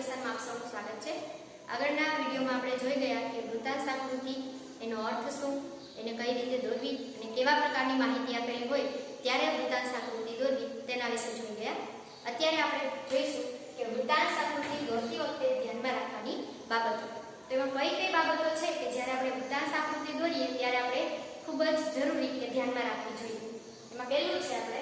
એજ્યુકેશનમાં આપ સૌનું સ્વાગત છે। આગળના વિડીયોમાં આપણે જોઈ ગયા કે વૃત્તાંશ આકૃતિ એનો અર્થ શું, એને કઈ રીતે દોરવી અને કેવા પ્રકારની માહિતી આપેલી હોય ત્યારે વૃત્તાંશ આકૃતિ દોરવી તેના વિશે જોઈ ગયા। અત્યારે આપણે જોઈશું કે વૃત્તાંશ આકૃતિ દોરતી વખતે ધ્યાનમાં રાખવાની બાબતો। તેમાં કઈ બાબતો છે કે જ્યારે આપણે વૃત્તાંશ આકૃતિ દોરીએ ત્યારે આપણે ખૂબ જ જરૂરી કે ધ્યાનમાં રાખવી જોઈએ। એમાં પહેલું છે આપણે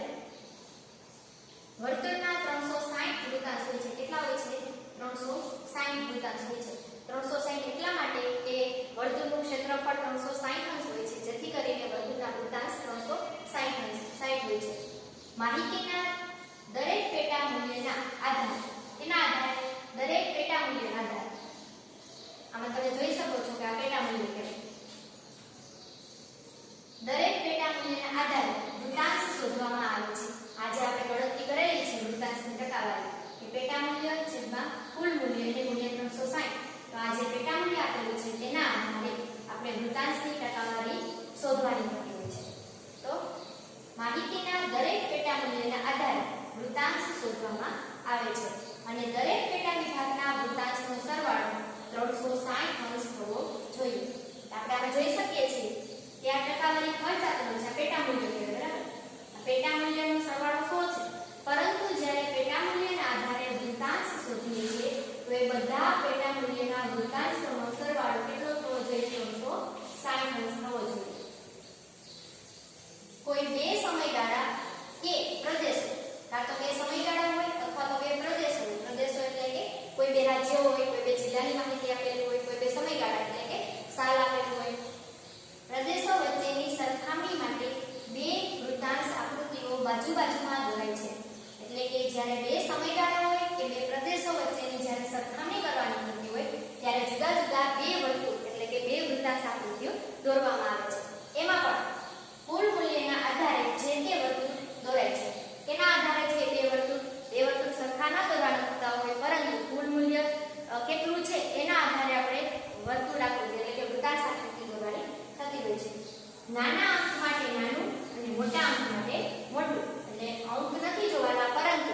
વર્તુળના 360 વૃત્તાંશ હોય છે। કેટલા હોય છે? 360 વૃત્તાંશ હોય છે। 360 એટલા માટે કે વર્તુળનું ક્ષેત્રફળ 360 અંશ હોય છે, જેથી કરીને વર્તુળના વૃત્તાંશ 360 હોય છે। માહિતીના દરેક પેટા મૂલ્યના આધારે દરેક પેટા મૂલ્યના આધારે આમાં તમે જોઈ શકો છો કે આ પેટા મૂલ્ય કહેવાય। દરેક પેટા મૂલ્યના આધારે વૃત્તાંશ શોધવામાં આવે છે। આજે આપણે ગણતરી કરેલી છે વૃત્તાંશની ટકાવારી કે પેટા મૂલ્ય છેદમાં કુલ મૂલ્ય એટલે ગુણ્યા 360। તો આ જે પેટા મૂલ્ય આપેલું છે તેના આધારે આપણે વૃત્તાંશની ટકાવારી શોધવાની થતી હોય છે। તો માહિતીના દરેક પેટા મૂલ્યના આધારે વૃત્તાંશ શોધવામાં આવે છે અને દરેક પેટા વિભાગના વૃત્તાંશનો સરવાળો 360 અંશ થવો જોઈએ। આપણે આમાં જોઈ શકીએ છીએ કે આ ટકાવારી ખર્ચ આપેલું છે, પેટા મૂલ્ય કહેવાય, બરાબર? આ પેટા મૂલ્યનો સરવાળો 100 છે, પરંતુ જ્યારે પેટા મૂલ્યના આધારે વૃત્તાંશ શોધીએ છીએ તો એ બધા પેટા મૂલ્યના વૃત્તાંશનો સરવાળો કેટલો થવો જોઈએ? 360 અંશ થવો જોઈએ। કોઈ બે સમયગાળા કે પ્રદેશો, કાં તો બે સમયગાળા હોય અથવા તો બે પ્રદેશો હોય। પ્રદેશો એટલે કે કોઈ બે રાજ્યો હોય, કોઈ બે જિલ્લાની માહિતી આપેલી હોય, કોઈ બે સમયગાળા એટલે કે સાલ આપેલું હોય। પ્રદેશો વચ્ચેની સરખામણી માટે બે વૃત્તાંશ આકૃતિઓ બાજુમાં દોરાય છે। એટલે કે જ્યારે બે સમયગાળા હોય કે બે પ્રદેશો વચ્ચેની જ્યારે સરખામણી કરવાની થતી હોય ત્યારે જુદા જુદા બે વર્તુળ એટલે કે બે વૃત્તાંશ આકૃતિઓ દોરવામાં આવે છે। એમાં પણ કુલ મૂલ્યના આધારે જે તે વર્તુળ દોરાય છે। કેના આધારે છે? બે વર્તુળ સરખા ન દોરવાના થતા હોય, પરંતુ કુલ મૂલ્ય કેટલું છે એના આધારે આપણે વર્તુળ આકૃતિ એટલે કે વૃત્તાંશ આકૃતિ દોરવાની થતી હોય છે। નાના અંક માટે નાનું અને મોટા અંક માટે મોટું, એટલે અંક નથી જોવાના, પરંતુ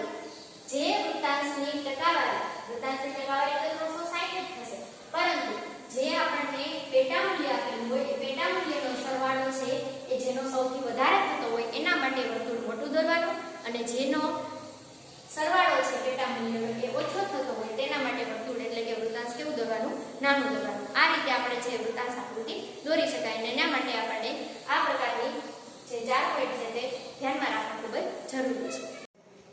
જે વૃત્તાંશની ટકાવારી તો 360 જ થશે, પરંતુ જે આપણને પેટા મૂલ્ય આપેલું હોય એ પેટા મૂલ્યનો સરવાળો છે એ જેનો સૌથી વધારે થતો હોય એના માટે વર્તુળ મોટું દોરવાનું, અને જેનો સરવાળો છે પેટા મૂલ્યનો એ ઓછો થતો હોય તેના માટે વર્તુળ એટલે કે વૃત્તાંશ કેવું દોરવાનું? નાનું દોરવાનું। આ રીતે આપણે જે વૃત્તાંશ આકૃતિ દોરી શકાય અને એના માટે આપણને આ પ્રકારની જે 4 પોઈન્ટ છે તે ધ્યાનમાં રાખવા ખૂબ જ જરૂરી છે।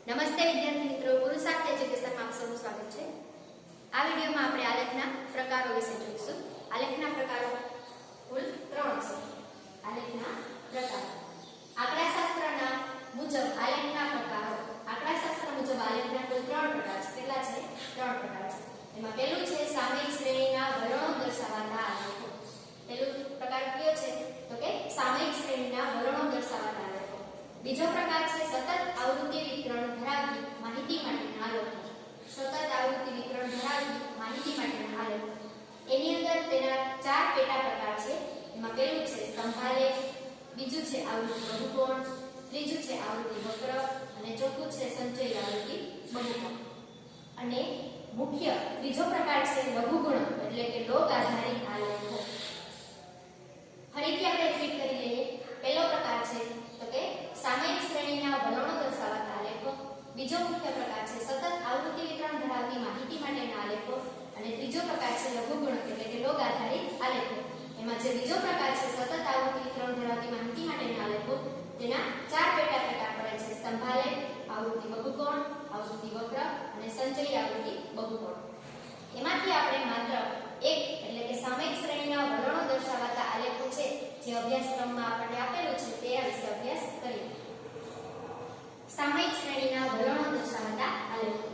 નમસ્તે વિદ્યાર્થી મિત્રો, પુરુષાર્થ એજ્યુકેશનમાં આપ સૌનું સ્વાગત છે। આ વિડીયોમાં આપણે આલેખના પ્રકારો વિશે જોઈશું। આલેખના પ્રકારો કુલ 3 છે। આલેખના પ્રકારો આંકડાશાસ્ત્રના મુજબ આલેખના પ્રકારો આંકડાશાસ્ત્ર મુજબ આલેખના કુલ 3 પ્રકાર છે। કેટલા છે? 3 પ્રકાર છે। એમાં પહેલું છે સામયિક શ્રેણીના વલણો દર્શાવતા આલેખો। પહેલું પ્રકાર કયો છે? તો કે સામયિક શ્રેણીના વલણો દર્શાવતા આલેખો। બીજો પ્રકાર છે સતત આવૃત્તિ વિતરણ ધરાવતી માહિતી માટેના આલેખો। સતત આવૃત્તિ વિતરણ ધરાવતી માહિતી માટેના આલેખો। એની અંદર તેના 4 પેટા પ્રકાર છે। એમાં પહેલું છે સ્તંભાલેખ, બીજું છે આવૃત્તિ બહુકોણ, ત્રીજું છે આવૃત્તિ વક્ર અને ચોથું છે સંચય આવૃત્તિ બહુકોણ। અને મુખ્ય ત્રીજો પ્રકાર છે લઘુગુણક એટલે કે લોગ આધારિત આલેખો। ફરીથી આપણે રિપીટ કરી લઈએ। પહેલો પ્રકાર છે તો કે સામયિક શ્રેણીના વલણો દર્શાવતા આલેખો, બીજો મુખ્ય પ્રકાર છે સતત આવૃત્તિ વિતરણ ધરાવતી માહિતી માટેના આલેખો, અને ત્રીજો પ્રકાર છે લઘુગુણક એટલે કે લોગ આધારિત આલેખો। એમાં જે બીજો પ્રકાર છે સતત આવૃત્તિ વિતરણ ધરાવતી માહિતી માટેના આલેખો તેના 4 પેટા પ્રકાર પડે છે: સ્તંભાલેખ, આવૃત્તિ બહુકોણ, આવૃત્તિ વક્ર અને સંચય આવૃત્તિ બહુકોણ। એમાંથી આપણે માત્ર એક એટલે કે સામયિક શ્રેણીના વલણો દર્શાવતા આલેખો છે જે અભ્યાસક્રમમાં આપણને આપેલું છે તે વિશે અભ્યાસ કરીએ। સામયિક શ્રેણીના વલણો દર્શાવતા આલેખો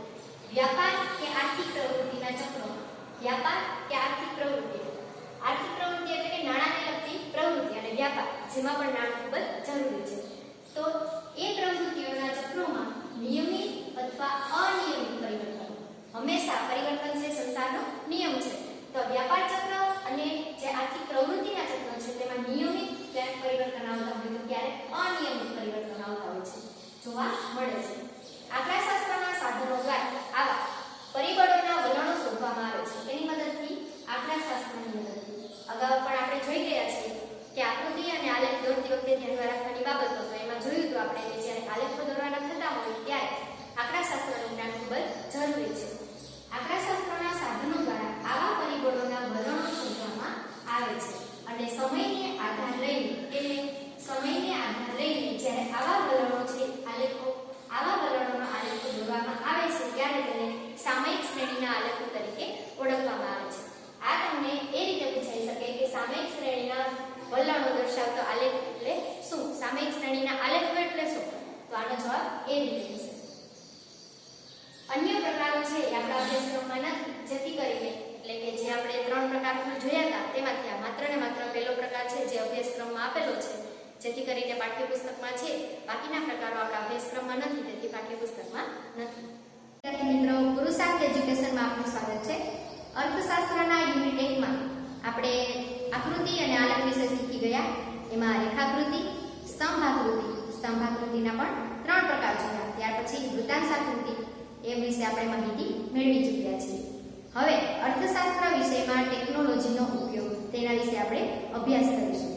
વ્યાપાર કે આર્થિક પ્રવૃત્તિના ચક્રોમાં વ્યાપાર કે આર્થિક પ્રવૃત્તિ એટલે કે નાણાંને લગતી પ્રવૃત્તિ અને વ્યાપાર જેમાં પણ નાણું ખૂબ જ જરૂરી છે, તો એ પ્રવૃત્તિઓના ચક્રોમાં નિયમિત અથવા અનિયમિત પરિવર્તન, હંમેશા પરિવર્તન છે સંસારનો નિયમ છે। તો વ્યાપાર ચક્ર અને જે આર્થિક પ્રવૃત્તિના ચક્ર છે તેમાં નિયમિત ક્યારેક પરિવર્તન આવતા હોય તો ક્યારેક અનિયમિત પરિવર્તન આવતા હોય છે, જોવા મળે છે। આંકડાશાસ્ત્રના સાધનો દ્વારા આવા પરિબળોના વલણો આપણા અભ્યાસક્રમમાં નથી, જેથી કરીને એટલે કે જે આપણે 3 પ્રકારના જોયા હતા તેમાંથી આ માત્ર ને માત્ર પહેલો પ્રકાર છે જે અભ્યાસક્રમમાં આપેલો છે, જેથી કરીને પાઠ્યપુસ્તકમાં છે, બાકીના પ્રકારો આપણા અભ્યાસક્રમમાં નથી, તેથી પાઠ્યપુસ્તકમાં નથી. વિદ્યાર્થી મિત્રો, પુરુષાર્થ એજ્યુકેશનમાં આપનું સ્વાગત છે. અર્થશાસ્ત્રના યુનિટ 1 માં આપણે આકૃતિ અને આલેખ વિશે શીખી ગયા. એમાં રેખાકૃતિ, સ્તંભાકૃતિના પણ 3 પ્રકાર જોયા. ત્યાર પછી વૃત્તાંશાકૃતિ એ વિશે આપણે માહિતી મેળવી ચૂક્યા છીએ. હવે અર્થશાસ્ત્ર વિષયમાં ટેકનોલોજીનો ઉપયોગ તેના વિશે આપણે અભ્યાસ કરીશું.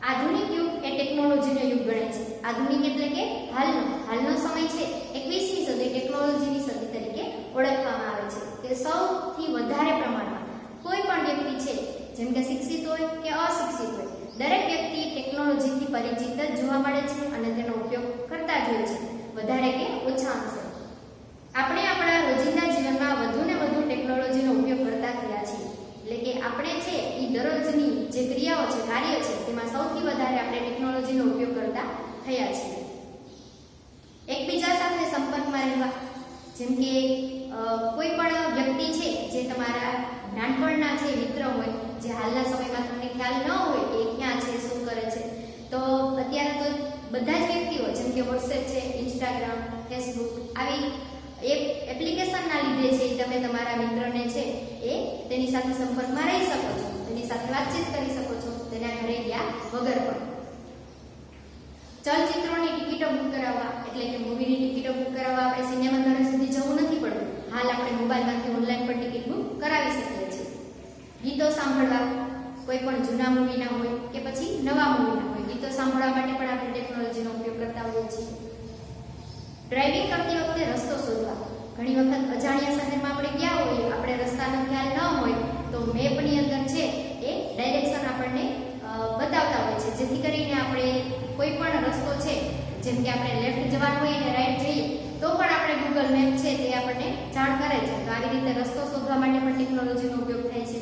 આધુનિક યુગ એ ટેકનોલોજીનો યુગ ગણાય છે. આધુનિક એટલે કે હાલનો સમય છે 21મી સદી ટેકનોલોજીની સદી તરીકે ઓળખવામાં આવે છે. કે સૌથી વધારે પ્રમાણમાં કોઈ પણ વ્યક્તિ છે, જેમ કે શિક્ષિત હોય કે અશિક્ષિત હોય, દરેક વ્યક્તિ ટેકનોલોજીથી પરિચિત જ જોવા મળે છે અને તેનો ઉપયોગ કરતા જ હોય છે, વધારે કે ઓછા અંશે. આપણે આપણા રોજિંદા જીવનમાં વધુ ને વધુ ટેકનોલોજીનો ઉપયોગ કરતા થયા છીએ. એટલે કે આપણે છે એ દરરોજની જે ક્રિયાઓ છે, કાર્ય છે, તેમાં સૌથી વધારે આપણે ટેકનોલોજીનો ઉપયોગ કરતા થયા છીએ. એકબીજા સાથે સંપર્કમાં રહેવા, જેમ કે કોઈ પણ વ્યક્તિ છે જે તમારા નાનપણના છે મિત્ર હોય, જે હાલના સમયમાં તમને ખ્યાલ ન હોય કે ક્યાં છે, શું કરે છે, તો અત્યારે તો બધા જ વ્યક્તિઓ જેમ કે વોટ્સએપ છે, ઇન્સ્ટાગ્રામ, ફેસબુક આવી એપ્લિકેશનના લીધે છે તમે તમારા મિત્રને છે એ તેની સાથે સંપર્કમાં રહી શકો છો, તેની સાથે વાતચીત કરી શકો છો, તેના ઘરે ગયા વગર પણ. ચલચિત્રોની ટિકિટો બુક કરાવવા, એટલે કે મૂવીની ટિકિટો બુક કરાવવા આપણે સિનેમા ઘરે સુધી જવું નથી પડતું. હાલ આપણે મોબાઈલમાંથી ઓનલાઈન પર ટિકિટ બુક કરાવી શકીએ છીએ. ગીતો સાંભળવા, કોઈ પણ જૂના મૂવીના હોય કે પછી નવા મૂવીના હોય, ગીતો સાંભળવા માટે પણ આપણે ટેકનોલોજીનો ઉપયોગ કરતા હોઈએ છીએ. ડ્રાઇવિંગ કરતી વખતે રસ્તો શોધવા, ઘણી વખત અજાણ્યા શહેરમાં આપણે ગયા હોઈએ, આપણે રસ્તાનો ખ્યાલ ન હોય તો મેપની અંદર છે એ ડાયરેક્શન આપણને બતાવતા હોય છે, જેથી કરીને આપણે કોઈ પણ રસ્તો છે, જેમ કે આપણે લેફ્ટ જવાનું હોય અને રાઈટ જઈએ તો પણ આપણે ગૂગલ મેપ છે તે આપણને જાણ કરે છે. તો આવી રીતે રસ્તો શોધવા માટે પણ ટેકનોલોજીનો ઉપયોગ થાય છે.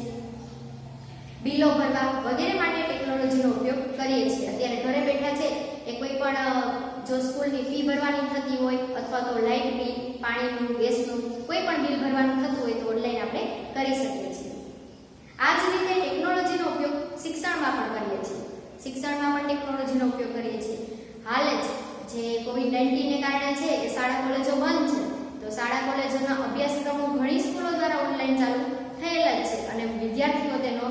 બિલો ભરવા વગેરે માટે ટેકનોલોજીનો ઉપયોગ કરીએ છીએ. અત્યારે ઘરે બેઠા છે એ કોઈ પણ જો સ્કૂલની ફી ભરવાની થતી હોય અથવા તો લાઇટ બિલ, પાણીનું, ગેસનું કોઈ પણ બિલ ભરવાનું થતું હોય તો ઓનલાઈન આપણે કરી શકીએ છીએ. આ જ રીતે ટેકનોલોજીનો ઉપયોગ શિક્ષણમાં પણ કરીએ છીએ. શિક્ષણમાં પણ ટેકનોલોજીનો ઉપયોગ કરીએ છીએ. હાલ જ જે COVID-19ને કારણે છે કે શાળા કોલેજો બંધ છે, તો શાળા કોલેજોના અભ્યાસક્રમો ઘણી સ્કૂલો દ્વારા ઓનલાઈન ચાલુ થયેલા જ છે અને વિદ્યાર્થીઓ તેનો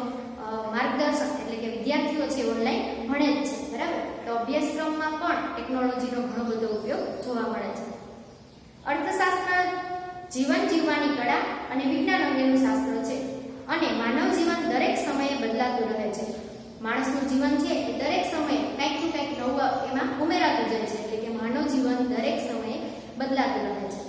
માર્ગદર્શન એટલે કે વિદ્યાર્થીઓ છે ઓનલાઈન ભણે જ છે, બરાબર. તો અભ્યાસક્રમમાં પણ ટેકનોલોજીનો ઘણો બધો ઉપયોગ જોવા મળે છે. અર્થશાસ્ત્ર જીવન જીવવાની કળા અને વિજ્ઞાન અંગેનું શાસ્ત્ર છે અને માનવ જીવન દરેક સમયે બદલાતું રહે છે. માણસનું જીવન છે એ દરેક સમયે કંઈક ને કંઈક નવું એમાં ઉમેરાતું જાય છે, એટલે કે માનવ જીવન દરેક સમયે બદલાતું રહે છે.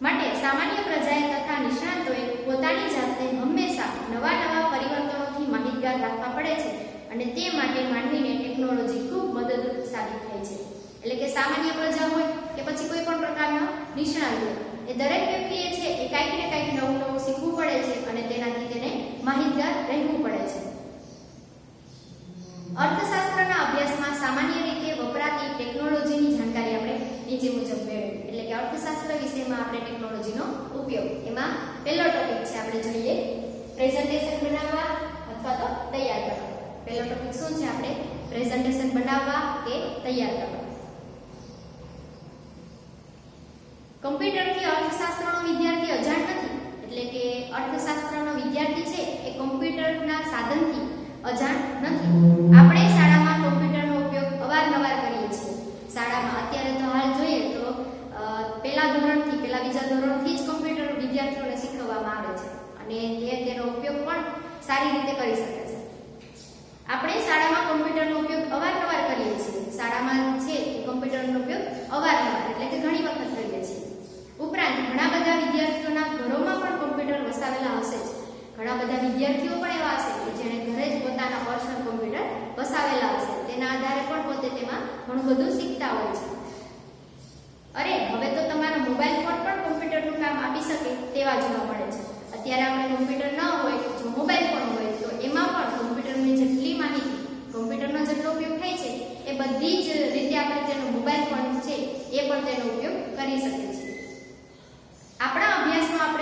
માટે સામાન્ય પ્રજાએ તથા નિષ્ણાતોએ પોતાની જાતને હંમેશા નવા પરિવર્તનોથી માહિતગાર રાખવા પડે છે અને તે માટે માનવીને ટેકનોલોજી ખૂબ મદદરૂપ સાબિત થાય છે. એટલે કે સામાન્ય પ્રજા હોય કે પછી કોઈ પણ પ્રકારનો નિષ્ણાત હોય, એ દરેક વ્યક્તિએ છે એ કંઈક ને કંઈક નવું શીખવું પડે છે અને તેનાથી તેને માહિતગાર રહેવું પડે છે. અર્થશાસ્ત્રના અભ્યાસમાં સામાન્ય રીતે વપરાતી ટેકનોલોજીની જાણકારી આપણે નીચે મુજબ મેળવીએ. એટલે કે અર્થશાસ્ત્ર વિષયમાં આપણે ટેકનોલોજીનો ઉપયોગ, એમાં પહેલો ટોપિક છે આપણે જોઈએ પ્રેઝન્ટેશન બનાવવા અથવા તો તૈયાર કરવા. પહેલો ટોપિક શું છે? આપણે પ્રેઝન્ટેશન બનાવવા કે તૈયાર કરવા. કમ્પ્યુટરથી અર્થશાસ્ત્રનો વિદ્યાર્થી અજાણ નથી. એટલે કે અર્થશાસ્ત્રનો વિદ્યાર્થી છે એ કમ્પ્યુટરના સાધનથી અજાણ નથી. આપણે શાળામાં કમ્પ્યુટરનો ઉપયોગ અવારનવાર કરીએ છીએ. શાળામાં અત્યારે તો હાલ જોઈએ તો પહેલા બીજા ધોરણથી જ કમ્પ્યુટર વિદ્યાર્થીઓને શીખવવામાં આવે છે અને તેનો ઉપયોગ પણ સારી રીતે કરી શકે છે. આપણે શાળામાં કમ્પ્યુટરનો ઉપયોગ અવારનવાર કરીએ છીએ. શાળામાં છે કમ્પ્યુટરનો ઉપયોગ અવારનવાર એટલે કે ઘણી વખત કરીએ છીએ. ઉપરાંત ઘણા બધા વિદ્યાર્થીઓના ઘરોમાં પણ કમ્પ્યુટર વસાવેલા હશે જ. ઘણા બધા વિદ્યાર્થીઓ પણ એવા હશે કે જેણે ઘરે જ પોતાના પર્સનલ કમ્પ્યુટર વસાવેલા હશે. તેના આધારે પણ પોતે તેમાં ઘણું બધું શીખતા હોય છે. અરે હવે તો તમારો મોબાઈલ ફોન પણ કમ્પ્યુટરનું કામ આપી શકે તેવા જોવા મળે છે. અત્યારે આપણે કમ્પ્યુટર ન હોય, જો મોબાઈલ ફોન હોય તો એમાં પણ કમ્પ્યુટરની જેટલી માહિતી, કમ્પ્યુટરનો જેટલો ઉપયોગ થાય છે એ બધી જ રીતે આપણે તેનો મોબાઈલ ફોન છે એ પણ તેનો ઉપયોગ કરી શકીએ છીએ. આપણા અભ્યાસમાં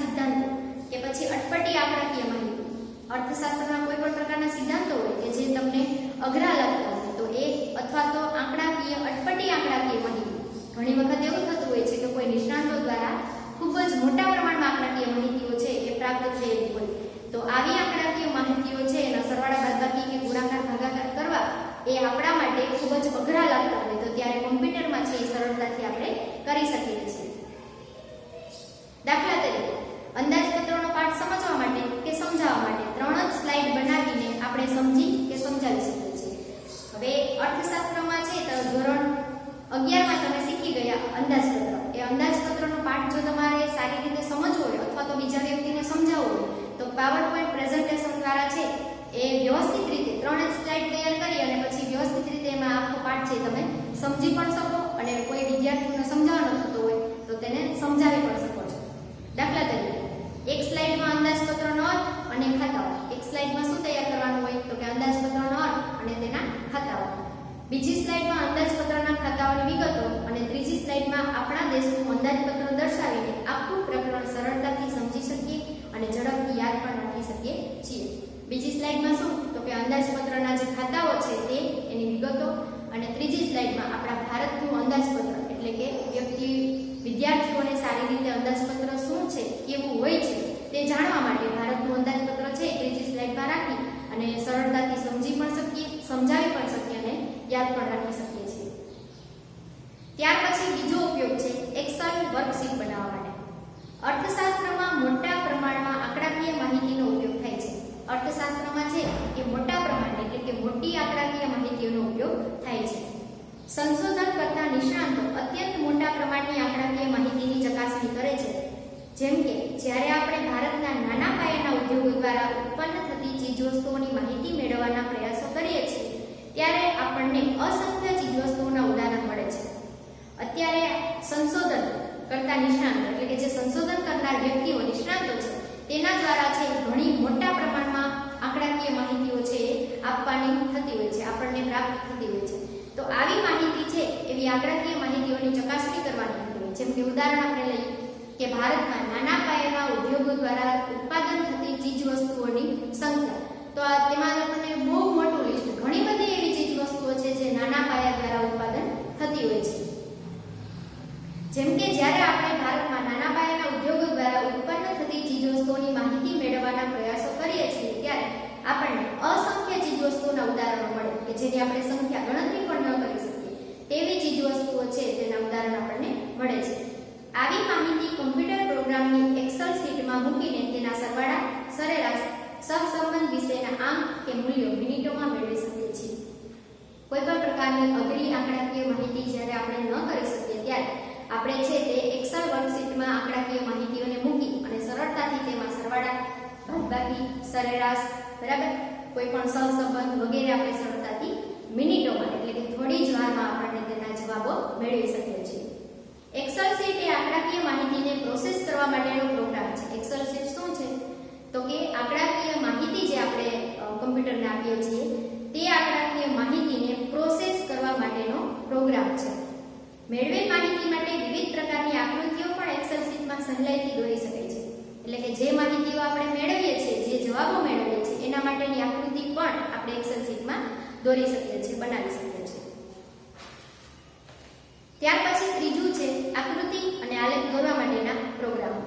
સિદ્ધાંતો કે પછી અટપટી આંકડાકીય માહિતી, અર્થશાસ્ત્રના કોઈ પણ પ્રકારના સિદ્ધાંતો હોય કે જે તમને અઘરા લાગતા હોય તો એ અથવા તો આંકડાકીય અટપટી આંકડાકીય માહિતી. ઘણી વખત એવું થતું હોય છે કે કોઈ નિષ્ણાતો દ્વારા ખૂબ જ મોટા પ્રમાણમાં આંકડાકીય માહિતીઓ છે એ પ્રાપ્ત થયેલી હોય, તો આવી આંકડાકીય માહિતીઓ છે એના સરવાળા બાદબાકી કે ગુણાકાર ભાગાકાર કરવા એ આપણા માટે ખૂબ જ અઘરા લાગતા હોય તો ત્યારે કોમ્પ્યુટરમાં છે એ સરળતાથી આપણે કરી શકીએ છીએ. દાખલા તરીકે અંદાજપત્રનો પાઠ સમજવા માટે કે સમજાવવા માટે 3 જ સ્લાઇડ બનાવીને આપણે સમજી કે સમજાવી શકીએ છીએ. હવે અર્થશાસ્ત્રમાં છે તો ધોરણ 11 માં તમે શીખી ગયા અંદાજપત્ર. એ અંદાજપત્રનો પાઠ જો તમારે સારી રીતે સમજવો હોય અથવા તો બીજા વ્યક્તિને સમજાવવો હોય તો પાવરપોઈન્ટ પ્રેઝન્ટેશન દ્વારા છે એ વ્યવસ્થિત રીતે 3 જ સ્લાઇડ તૈયાર કરી અને પછી વ્યવસ્થિત રીતે એમાં આખો પાઠ છે તમે સમજી પણ શકો અને કોઈ વિદ્યાર્થીને સમજાવવાનો થતો હોય તો તેને સમજાવી પણ શકો છો. દાખલા તરીકે એક સ્લાઇડમાં અંદાજપત્રનો અર્થ અને ખાતાઓ. એક સ્લાઇડમાં શું તૈયાર કરવાનું હોય તો કે અંદાજપત્રનો અર્થ અને તેના ખાતાઓ. બીજી સ્લાઇડમાં અંદાજપત્રના ખાતાઓની વિગતો અને ત્રીજી સ્લાઇડમાં આપણા દેશનું અંદાજપત્ર દર્શાવીને આખું પ્રકરણ સરળતાથી સમજી શકીએ અને ઝડપથી યાદ પણ રાખી શકીએ છીએ. બીજી સ્લાઇડમાં શું તો કે અંદાજપત્રના જે ખાતાઓ છે તે એની વિગતો અને ત્રીજી સ્લાઇડમાં આપણા ભારતનું અંદાજપત્ર એટલે કે વિદ્યાર્થીઓને સારી રીતે અંદાજપત્ર શું છે કેવું હોય છે તે જાણવા માટે ભારતનું અંદાજપત્ર છે ત્રીજી સ્લાઇડમાં રાખી અને સરળતાથી સમજી પણ શકીએ, સમજાવી પણ શકીએ અને યાદ પણ રાખી શકીએ છીએ. ત્યાર પછી બીજો ઉપયોગ છે એક્સેલ વર્કશીટ બનાવવા માટે. અર્થશાસ્ત્રમાં મોટા પ્રમાણમાં આંકડાકીય માહિતીનો ઉપયોગ થાય છે. અર્થશાસ્ત્રમાં છે કે મોટા પ્રમાણમાં એટલે કે મોટી આંકડાકીય માહિતીનો ઉપયોગ થાય છે. સંશોધન કરતા નિષ્ણાતો અત્યંત મોટા પ્રમાણની આંકડાકીય માહિતીની ચકાસણી કરે છે. જેમ કે જ્યારે આપણે ભારતના નાના પાયાના ઉદ્યોગો દ્વારા ઉત્પન્ન થતી ચીજવસ્તુઓની માહિતી મેળવવાના પ્રયાસો કરીએ છીએ ત્યારે આપણને અસંખ્ય ચીજવસ્તુઓના ઉદાહરણ મળે છે. અત્યારે સંશોધન કરતા નિષ્ણાતો એટલે કે જે સંશોધન કરનાર વ્યક્તિઓ નિષ્ણાતો છે તેના દ્વારા છે ઘણી મોટા પ્રમાણમાં આંકડાકીય માહિતીઓ છે આપવાની થતી હોય છે, આપણને પ્રાપ્ત થતી હોય છે. તો આવી માહિતી છે એવી આંકડાકીય માહિતીઓની ચકાસણી કરવાની થતી હોય. જેમ કે ઉદાહરણ આપણે લઈએ કે ભારતમાં નાના પાયાના ઉદ્યોગો દ્વારા ઉત્પાદન થતી ચીજવસ્તુઓની સંખ્યા. તો તેમાં આપણને બહુ મોટું લિસ્ટ, ઘણી બધી એવી ચીજવસ્તુઓ છે જે નાના પાયા દ્વારા ઉત્પાદન થતી હોય છે. જેમ કે જ્યારે આપણે ભારતમાં નાના પાયાના ઉદ્યોગો દ્વારા ઉત્પન્ન થતી ચીજવસ્તુઓની માહિતી મેળવવાના પ્રયાસો કરીએ છીએ ત્યારે આપણને અસંખ્ય ચીજવસ્તુઓના ઉદાહરણો મળે કે જેની આપણે સંખ્યા ગણતરી પણ ન કરી શકીએ તેવી ચીજવસ્તુઓ છે તેના ઉદાહરણ આપણને મળે છે. આવી માહિતી કોમ્પ્યુટર પ્રોગ્રામની એક્સેલ શીટમાં મૂકીને તેના સરવાળા, સરેરાશ, સહસંબંધ વિશેના આંક કે મૂલ્યો મિનિટોમાં મેળવી શકીએ છીએ. કોઈ પણ પ્રકારની અઘરી આંકડાકીય માહિતી જ્યારે આપણે ન કરી શકીએ ત્યારે આપણે છે તે એક્સેલ વર્કશીટમાં આંકડાકીય માહિતીઓને મૂકી અને સરળતાથી તેમાં સરવાળા, બાદબાકી, સરેરાશ, બરાબર, કોઈ પણ સહસંબંધ વગેરે આપણે સરળતાથી મિનિટોમાં એટલે કે થોડી જ વારમાં આપણને તેના જવાબો મેળવી શકીએ છીએ. એક્સેલ શીટ એ આંકડાકીય માહિતીને પ્રોસેસ કરવા માટેનો પ્રોગ્રામ છે. એક્સેલ શીટ શું છે તો કે આંકડાકીય માહિતી જે આપણે કમ્પ્યુટરને આપીએ છીએ તે આંકડાકીય માહિતીને પ્રોસેસ કરવા માટેનો પ્રોગ્રામ છે. મેળવેલ માહિતી માટે વિવિધ પ્રકારની આકૃતિઓ પણ એક્સેલ શીટમાં સહેલાઈથી દોરી શકાય છે. એટલે કે જે માહિતીઓ આપણે મેળવીએ છીએ, જે જવાબો મેળવીએ છીએ એના માટેની આકૃતિ પણ આપણે એક્સેલ શીટમાં દોરી શકીએ છીએ, બનાવી શકીએ છીએ. ત્યાર પછી ત્રીજું છે આકૃતિ અને આલેખ દોરવા માટેના પ્રોગ્રામો.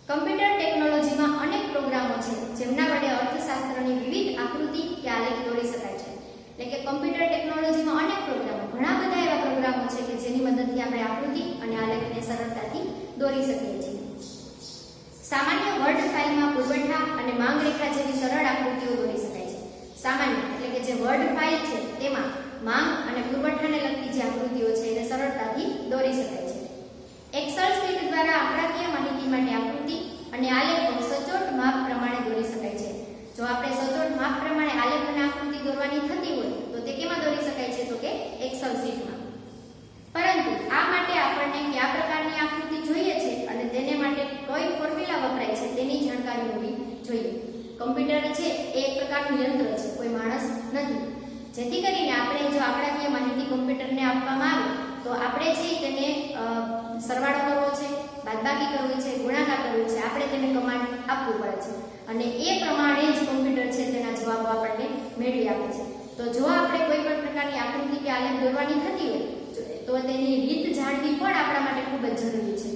કમ્પ્યુટર ટેકનોલોજીમાં અનેક પ્રોગ્રામો છે જેમના વડે અર્થશાસ્ત્રની વિવિધ આકૃતિ કે આલેખ દોરી શકાય છે. એટલે કે કમ્પ્યુટર ટેકનોલોજીમાં અનેક પ્રોગ્રામો, ઘણા બધા એવા પ્રોગ્રામો છે કે જેની મદદથી આપણે આકૃતિ અને આલેખને સરળતાથી દોરી શકીએ છીએ. સામાન્ય વર્ડ ફાઇલમાં પુરવઠા અને માંગ રેખા જેવી સરળ આકૃતિઓ દોરી શકાય છે. સામાન્ય એટલે કે જે વર્ડ ફાઇલ છે તેમાં માંગ અને પુરવઠાને લગતી જે આકૃતિઓ છે એને સરળતાથી દોરી શકાય છે. એક્સેલ શીટ દ્વારા આંકડાકીય માહિતી માટે આકૃતિ અને આલેખો સચોટ માપ પ્રમાણે દોરી શકાય છે. જો આપણે સચોટ માપ પ્રમાણે આલેખ અને આકૃતિ દોરવાની થતી હોય તો તે કેમાં દોરી શકાય છે તો કે એક્સેલ શીટમાં. પરંતુ આ માટે આપણને કયા પ્રકારની આકૃતિ જોઈએ છે અને તેને માટે કઈ ફોર્મ્યુલા વપરાય છે તેની જાણકારી હોવી જોઈએ. કમ્પ્યુટર છે એ એક પ્રકારનું યંત્ર છે, કોઈ માણસ નથી. જેથી કરીને આપણે જો આંકડાકીય માહિતી કમ્પ્યુટરને આપવામાં આવે તો આપણે છે તેને સરવાળો કરવો છે, બાદબાકી બાદબાકી કરવી છે, ગુણાકાર કરવું છે, આપણે તેને કમાન્ડ આપવું પડે છે અને એ પ્રમાણે જ કોમ્પ્યુટર છે તેના જવાબો આપણને મેળવી આપે છે. તો જો આપણે કોઈ પણ પ્રકારની આકૃતિ કે આલેખ દોરવાની થતી હોય તો તેની રીત જાણવી પણ આપણા માટે ખૂબ જ જરૂરી છે.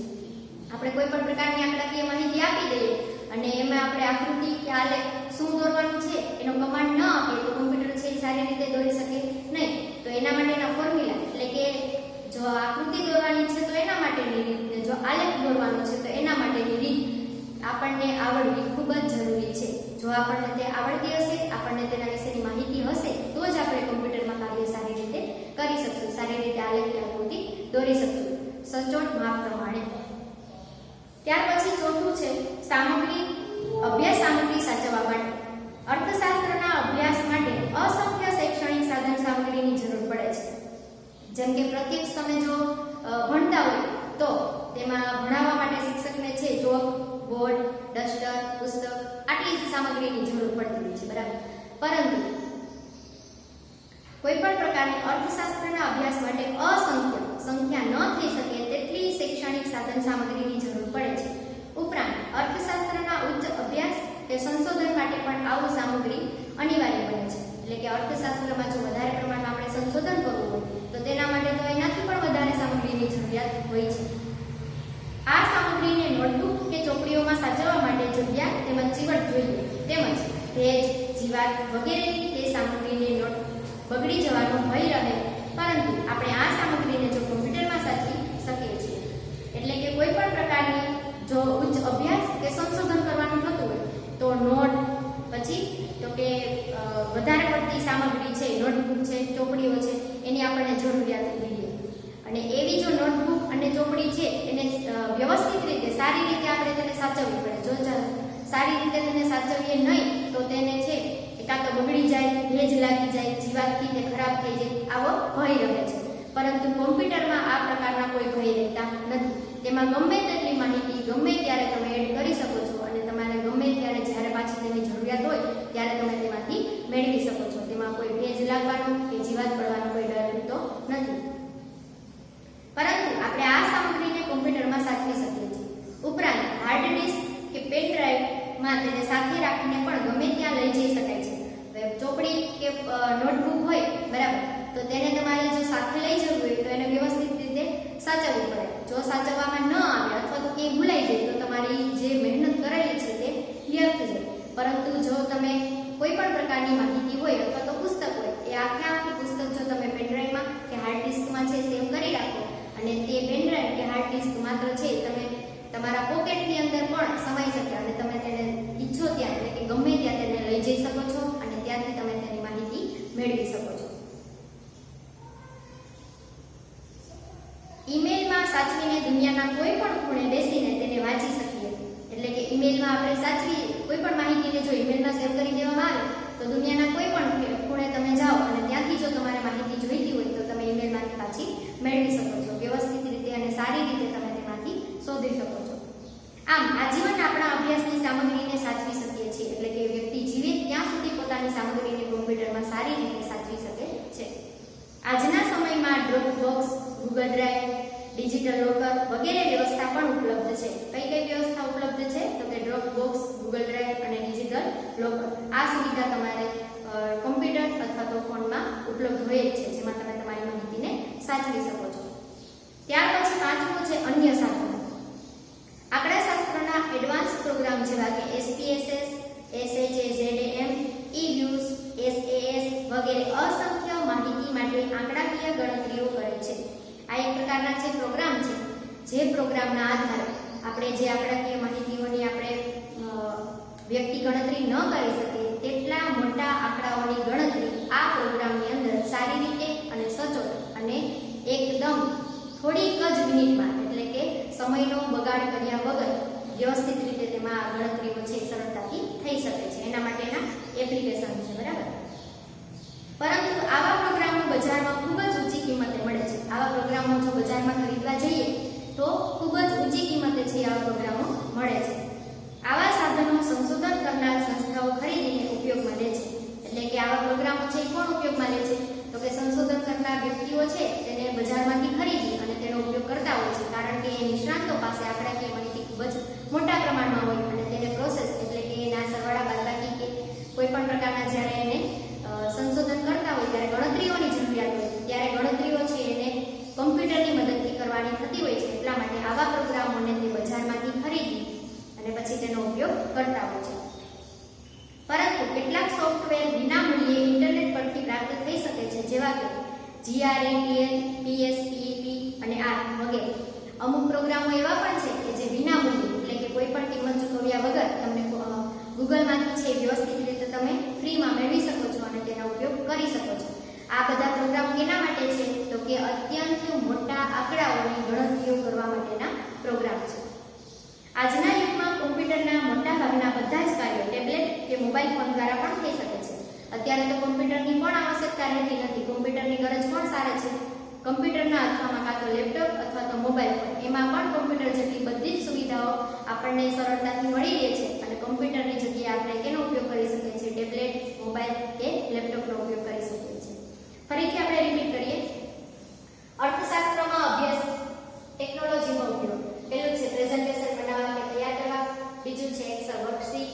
આપણે કોઈ પણ પ્રકારની આંકડાકીય માહિતી આપી દઈએ અને એમાં આપણે આકૃતિ કે આલેખ શું દોરવાનું છે એનો કમાન્ડ ન આપીએ તો કોમ્પ્યુટર છે એ સારી રીતે દોરી શકે નહીં. તો એના માટેના ફોર્મ્યુલા એટલે કે જો આકૃતિ દોરવાની છે તો એના માટેની રીત ને જો આલેખ દોરવાનો છે તો એના માટેની રીત આપણને આવડવી ખૂબ જ જરૂરી છે. જો આપણને તે આવડતી હશે, આપણને તેના વિશેની માહિતી હશે તો જ આપણે કોમ્પ્યુટરમાં કાર્ય સારી રીતે કરી શકશું, સારી રીતે આલેખ કે આકૃતિ દોરી શકશું સચોટ માપ પ્રમાણે. ત્યાર પછી ચોથું છે સામગ્રી, અભ્યાસ સામગ્રી સાચવવા માટે. અર્થશાસ્ત્રના અભ્યાસ માટે અસંખ્ય શૈક્ષણિક સાધન સામગ્રીની જરૂર પડે છે. જેમ કે પ્રત્યક્ષ તમે જો ભણતા હોય તો તેમાં ભણાવવા માટે શિક્ષકને છે ચોક, બોર્ડ, ડસ્ટર, પુસ્તક આટલી જ સામગ્રીની જરૂર પડતી હોય છે, બરાબર. પરંતુ કોઈ પણ પ્રકારની અર્થશાસ્ત્રના અભ્યાસ માટે અસંખ્ય સંખ્યા ન થઈ શકે તેટલી શૈક્ષણિક સાધન સામગ્રીની જરૂર પડે છે. ઉપરાંત અર્થશાસ્ત્રના ઉચ્ચ અભ્યાસ કે સંશોધન માટે પણ આવું સામગ્રી અનિવાર્ય બને છે. એટલે કે અર્થશાસ્ત્રમાં જો વધારે પ્રમાણમાં આપણે સંશોધન કરવું હોય તો તેના માટે તો એનાથી પણ વધારે સામગ્રીની જરૂરિયાત હોય છે. આ સામગ્રીને નોટબુક કે ચોપડીઓમાં સાચવવા માટે જગ્યા તેમજ ચીવટ જોઈએ, તેમજ ભેજ, જીવાત વગેરેથી તે સામગ્રીને નોટ બગડી જવાનો ભય રહે. પરંતુ આપણે આ સામગ્રીને જો કોમ્પ્યુટરમાં સાચવી શકીએ છીએ. એટલે કે કોઈ પણ પ્રકારની જો ઉચ્ચ અભ્યાસ કે સંશોધન કરવાનું થતું હોય તો નોટ, પછી તો કે વધારે પડતી સામગ્રી છે, નોટબુક છે, ચોપડીઓ છે એની આપણને જરૂરિયાત ઊભી રહે. અને એવી જો નોટબુક અને ચોપડી છે એને વ્યવસ્થિત રીતે સારી રીતે આપણે તેને સાચવવી પડે. જો સારી રીતે તેને સાચવીએ નહીં તો તેને છે કાં તો બગડી જાય, ભેજ લાગી જાય, જીવાતથી તે ખરાબ થઈ જાય, આવો ભય રહે છે. પરંતુ કોમ્પ્યુટરમાં આ પ્રકારના કોઈ ભય રહેતા નથી. તેમાં ગમે તેટલી માહિતી ગમે ત્યારે તમે એડ કરી શકો છો અને તમારે ગમે ત્યારે જ્યારે પાછી તેની જરૂરિયાત હોય ત્યારે તમે તેમાંથી મેળવી શકો છો. તેમાં કોઈ ભેજ લાગવાનો કે જીવાત પડવાનો કોઈ ડર રહેતો નથી. પરંતુ આપણે આ સામગ્રીને કોમ્પ્યુટરમાં સાચવી શકીએ છીએ. ઉપરાંત હાર્ડ ડિસ્ક કે પેન ડ્રાઈવમાં તેને સાથે રાખીને પણ ગમે ત્યાં લઈ જઈ શકાય છે. ચોપડી કે નોટબુક હોય, બરાબર, તો તેને તમારે જો સાથે લઈ જવું હોય તો એને વ્યવસ્થિત રીતે સાચવવું પડે. જો સાચવવામાં ન આવે અથવા તો ક્યાંય ભૂલાઈ જાય તો તમારી જે મહેનત કરેલી છે તે વ્યર્થ જાય. પરંતુ જો તમે કોઈ પણ પ્રકારની માહિતી હોય અથવા તો પુસ્તક હોય એ આખી પુસ્તક જો તમે પેનડ્રાઈવમાં કે હાર્ડ ડિસ્કમાં છે સેવ કરી રાખો અને તે પેનડ્રાઈવ કે હાર્ડ ડિસ્ક માત્ર છે તમે તમારા પોકેટની અંદર પણ સમાઈ શકે અને તમે તેને ઈચ્છો ત્યાં એટલે કે ગમે ત્યાં તેને લઈ જઈ શકો છો અને ત્યાંથી તમે તેની માહિતી મેળવી શકો છો. ઈમેલમાં સાચવીને દુનિયાના કોઈ પણ ખૂણે બેસીને તેને વાંચી શકીએ. એટલે કે ઈમેલમાં આપણે સાચવી કોઈ પણ માહિતીને જો ઈમેલમાં સેવ કરી દેવામાં આવે તો દુનિયાના કોઈ પણ ખૂણે તમે જાઓ અને ત્યાંથી જો તમારે માહિતી જોઈતી હોય તો તમે ઈમેલમાંથી પાછી મેળવી શકો છો. વ્યવસ્થિત રીતે અને સારી રીતે તમે તેમાંથી શોધી શકો છો. આમ આજીવન આપણા અભ્યાસની સામગ્રીને સાચવી શકીએ છીએ. એટલે કે વ્યક્તિ જીવે ત્યાં સુધી પોતાની સામગ્રીને કોમ્પ્યુટરમાં સારી રીતે સાચવી શકે છે. આજના સમયમાં Dropbox, Google drive, digital locker વગેરે વ્યવસ્થા પણ ઉપલબ્ધ છે. કઈ કઈ વ્યવસ્થા ઉપલબ્ધ છે તો કે ડ્રોપબોક્સ, ગૂગલ ડ્રાઈવ અને ડિજિટલ લોકર. આ સુવિધા તમારે કોમ્પ્યુટર અથવા તો ફોનમાં ઉપલબ્ધ હોય જ છે, જેમાં તમે તમારી માહિતીને સાચવી શકો છો. ત્યાર પછી પાંચમું છે અન્ય સાધનો. આંકડાશાસ્ત્રના એડવાન્સ પ્રોગ્રામ જેવા કે SPSS, SHAZM, eViews, SAS વગેરે અસંખ્ય માહિતી માટે આંકડાકીય ગણતરીઓ કરે છે. આ એક પ્રકારના જે પ્રોગ્રામ છે, જે પ્રોગ્રામના આધારે આપણે જે આંકડાકીય માહિતીઓની આપણે વ્યક્તિ ગણતરી ન કરી શકે તેટલા મોટા આંકડાઓની ગણતરી આ પ્રોગ્રામની અંદર સારી રીતે અને સચોટ અને એકદમ થોડીક જ મિનિટમાં એટલે કે સમયનો બગાડ કર્યા વગર વ્યવસ્થિત રીતે તેમાં ગણતરીઓ છે સરળતાથી થઈ શકે છે. એના માટેના એપ્લિકેશન છે, બરાબર. પરંતુ આવા પ્રોગ્રામો બજારમાં ખૂબ જ ઊંચી કિંમતે મળે છે. આવા પ્રોગ્રામો જો બજારમાં ખરીદવા જઈએ તો ખૂબ જ ઊંચી કિંમતે છે આવા પ્રોગ્રામો મળે છે. આવા સાધનો સંશોધન કરનાર સંસ્થાઓ ખરીદીને ઉપયોગમાં લે છે. એટલે કે આવા પ્રોગ્રામો છે કોણ ઉપયોગમાં લે છે તો કે સંશોધન કરનાર વ્યક્તિઓ છે તેને બજારમાંથી ખરીદી અને તેનો ઉપયોગ કરતા હોય છે. કારણ કે એ નિષ્ણાતો પાસે આંકડાકીય ખૂબ જ મોટા પ્રમાણમાં હોય અને તેને પ્રોસેસ એટલે કે એના સરવાળા બાદબાકી કે કોઈ પણ પ્રકારના જ્યારે એને સંશોધન કરતા હોય ત્યારે ગણતરીઓની જરૂરિયાત હોય ત્યારે ગણતરીઓ છે એને કમ્પ્યુટરની મદદથી કરવાની થતી હોય છે. એટલા માટે આવા પ્રોગ્રામોને તે બજારમાંથી ખરીદી અને પછી તેનો ઉપયોગ કરતા હોય છે. પરંતુ કેટલાક સોફ્ટવેર વિનામૂલ્યે ઇન્ટરનેટ પરથી પ્રાપ્ત થઈ શકે છે, જેવા કે GRETL, PS, PEP અને R વગેરે. અમુક પ્રોગ્રામો એવા પણ છે કે જે વિનામૂલ્યે એટલે કે કોઈ પણ કિંમત ચૂકવ્યા વગર તમને ગૂગલમાંથી છે વ્યવસ્થિત રીતે તમે ફ્રીમાં મેળવી શકો છો અને તેનો ઉપયોગ કરી શકો છો. આ બધા પ્રોગ્રામ કેના માટે છે? તો કે અત્યંત મોટા આંકડાઓની ગણતરીઓ કરવા માટેના પ્રોગ્રામ છે. આજના યુગમાં કોમ્પ્યુટરના મોટા ભાગના બધા જ કાર્યો ટેબ્લેટ કે મોબાઈલ ફોન દ્વારા પણ થઈ શકે છે. અત્યારે તો કોમ્પ્યુટરની પણ આવશ્યકતા રહેતી નથી. કોમ્પ્યુટરની ગરજ પણ સારે છે. કમ્પ્યુટરના અથવામાં કાં તો લેપટોપ અથવા તો મોબાઈલ ફોન એમાં પણ કોમ્પ્યુટર જેટલી બધી જ સુવિધાઓ આપણને સરળતાથી મળી રહે છે અને કમ્પ્યુટરની જગ્યાએ આપણે કેનો ઉપયોગ કરી શકીએ છીએ? ટેબ્લેટ, મોબાઈલ કે લેપટોપનો ઉપયોગ કરી શકીએ છીએ. ફરીથી આપણે રિપીટ કરીએ. અર્થશાસ્ત્રમાં અભ્યાસ ટેકનોલોજીનો ઉપયોગ. પહેલું છે પ્રેઝન્ટેશન બનાવવા કે તૈયાર કરવા, બીજું છે એક્સેલ વર્કશીટ,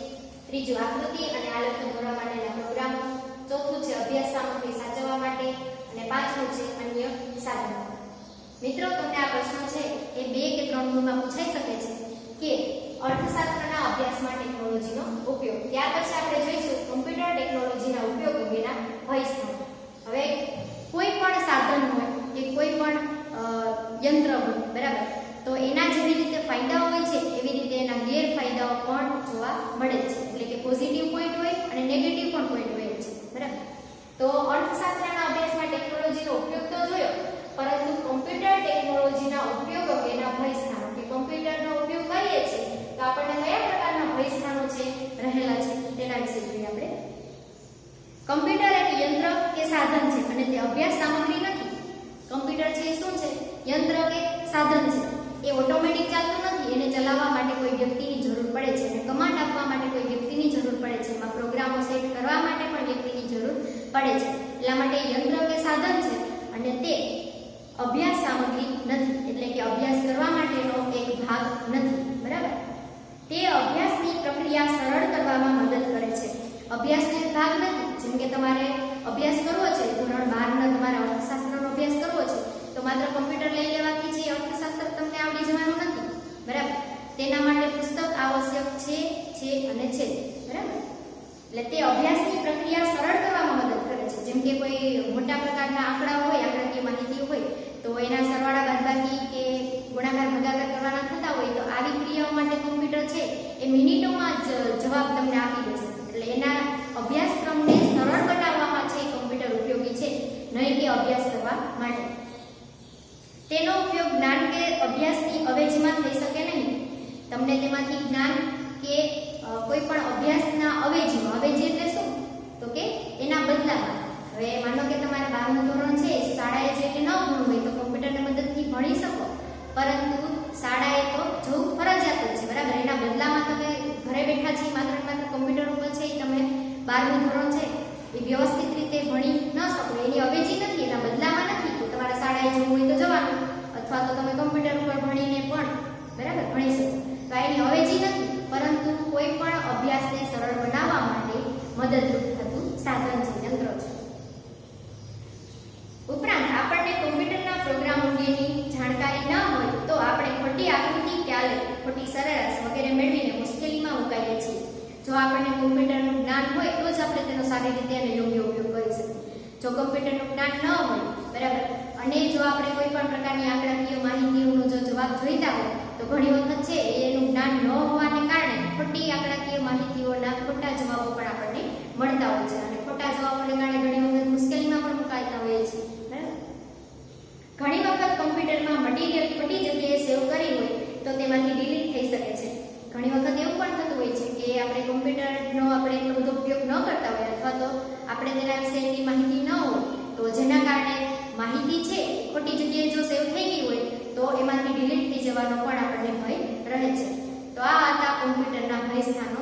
ત્રીજું આકૃતિ અને આલેખન દોરવા માટેના પ્રોગ્રામો, ચોથું છે અભ્યાસ સામગ્રી સાચવવા માટે અને પાંચમું છે અન્ય સાધનો. મિત્રો, તમને આ પ્રશ્ન છે એ 2 કે 3 ગુણમાં પૂછાઈ શકે છે કે અર્થશાસ્ત્રના અભ્યાસમાં ટેકનોલોજીનો ઉપયોગ. ત્યાર પછી આપણે જોઈશું કમ્પ્યુટર ટેકનોલોજીના ઉપયોગ અંગેના ભયસ્થાન. હવે કોઈ પણ સાધન હોય કે કોઈ પણ યંત્ર હોય, બરાબર, તો એના જેવી રીતે ફાયદાઓ હોય છે એવી રીતે એના ગેરફાયદાઓ પણ જોવા મળે છે. એટલે કે પોઝિટિવ પોઈન્ટ હોય અને નેગેટિવ પણ પોઈન્ટ હોય છે, બરાબર. તો અર્થશાસ્ત્રના અભ્યાસમાં ટેકનોલોજીનો ઉપયોગ તો જોયો, પરંતુ કમ્પ્યુટર ટેકનોલોજીના ઉપયોગ અંગેના ભયસ્થાનો કે કમ્પ્યુટરનો ઉપયોગ કરીએ છીએ તો આપણને કયા પ્રકારના ભયસ્થાનો છે રહેલા છે તેના વિશે જોઈએ આપણે. કમ્પ્યુટર એક યંત્ર કે સાધન છે અને તે અભ્યાસ સામગ્રી નથી. કમ્પ્યુટર છે શું છે? યંત્ર કે સાધન છે. એ ઓટોમેટિક ચાલતું નથી. એને ચલાવવા માટે કોઈ વ્યક્તિની જરૂર પડે છે અને કમાન્ડ આપવા માટે કોઈ વ્યક્તિની જરૂર પડે છે. એમાં પ્રોગ્રામો સેટ કરવા માટે પણ વ્યક્તિની જરૂર પડે છે. એટલા માટે યંત્ર કે સાધન છે અને તે અભ્યાસ સામગ્રી નથી. એટલે કે અભ્યાસ કરવા માટેનો એક ભાગ નથી, બરાબર. તે અભ્યાસની પ્રક્રિયા સરળ કરવામાં મદદ કરે છે. અભ્યાસનો એક ભાગ નથી. જેમ કે તમારે અભ્યાસ કરવો છે, ધોરણ 12 તમારે અર્થશાસ્ત્રનો અભ્યાસ કરવો છે, તો માત્ર કમ્પ્યુટર લઈ લેવાથી જે અર્થશાસ્ત્ર તમને આવડી જવાનું નથી, બરાબર. તેના માટે પુસ્તક આવશ્યક છે અને છે, બરાબર. એટલે તે અભ્યાસની પ્રક્રિયા સરળ કરવામાં મદદ કરે છે. જેમ કે કોઈ મોટા પ્રકારના આંકડા હોય, આંકડાકીય માહિતી હોય, તો એના સરવાળા બાદબાકી કે ગુણાકાર ભાગાકાર કરવાના થતા હોય, તો આવી ક્રિયાઓ માટે કમ્પ્યુટર છે એ મિનિટોમાં જ જવાબ તમને આપી દેશે. એટલે એના અભ્યાસક્રમને સરળ બનાવવામાં છે કમ્પ્યુટર ઉપયોગી છે, નહીં કે અભ્યાસ કરવા માટે. તેનો ઉપયોગ જ્ઞાન કે અભ્યાસની અવેજીમાં થઈ શકે નહીં. તમને તેમાંથી જ્ઞાન કે કોઈ પણ અભ્યાસના અવેજીમાં, અવેજી એટલે શું? તો કે એના બદલામાં. હવે માનો કે તમારે 12મું ધોરણ છે, શાળાએ જઈને ન ભણવું હોય તો કમ્પ્યુટરની મદદથી ભણી શકો, પરંતુ શાળાએ તો જવું ફરજિયાત જ છે, બરાબર. એના બદલામાં તમે ઘરે બેઠા છે માત્ર કમ્પ્યુટર ઉપર છે તમે 12મું ધોરણ છે એ વ્યવસ્થિત રીતે ભણી ન શકો, એની અવેજી નથી, એના બદલામાં નથી. તો તમારે શાળાએ જવું હોય તો જવાનું, અથવા તો તમે કમ્પ્યુટર ઉપર ભણીને પણ, બરાબર, ભણી શકો. તો એની અવેજી નથી, પરંતુ કોઈ પણ અભ્યાસને સરળ બનાવવા માટે મદદરૂપ થતું સાધન છે, યંત્ર છે. ઉપરાંત આપણને કમ્પ્યુટરના પ્રોગ્રામ અંગેની જાણકારી ન હોય તો આપણે ખોટી આકૃતિ કે આલેખ, ખોટી સરેરાશ વગેરે મેળવીને મુશ્કેલીમાં મુકાઈએ છીએ. જો આપણને કમ્પ્યુટરનું જ્ઞાન હોય તો જ આપણે તેનો સારી રીતે અને યોગ્ય ઉપયોગ કરી શકીએ. જો કમ્પ્યુટરનું જ્ઞાન ન હોય, બરાબર, અને જો આપણે કોઈ પણ પ્રકારની આંકડાકીય માહિતીઓનો જો જવાબ જોઈતા હોય તો ઘણી વખત છે એનું જ્ઞાન ન હોવાને કારણે ખોટી આંકડાકીય માહિતીઓના ખોટા જવાબો પણ આપણને મળતા હોય છે અને ખોટા જવાબોને કારણે ઘણી વખત મુશ્કેલીમાં પણ મુકાતા હોઈએ છીએ, બરાબર. ઘણી વખત કમ્પ્યુટરમાં મટીરીયલ ખોટી જગ્યાએ સેવ કરી હોય તો તેમાંથી ડિલીટ થઈ શકે છે. ઘણી વખત એવું પણ થતું હોય છે કે આપણે કમ્પ્યુટરનો આપણે એટલો બધો ઉપયોગ ન કરતા હોય અથવા તો આપણે તેના વિશેની માહિતી ન હોય, તો જેના કારણે માહિતી છે ખોટી જગ્યાએ જો સેવ થઈ ગઈ હોય તો એમાંથી ડિલીટ થઈ જવાનો પણ આપણને ભય રહે છે. તો આ હતા કમ્પ્યુટરના ભય સ્થાનો.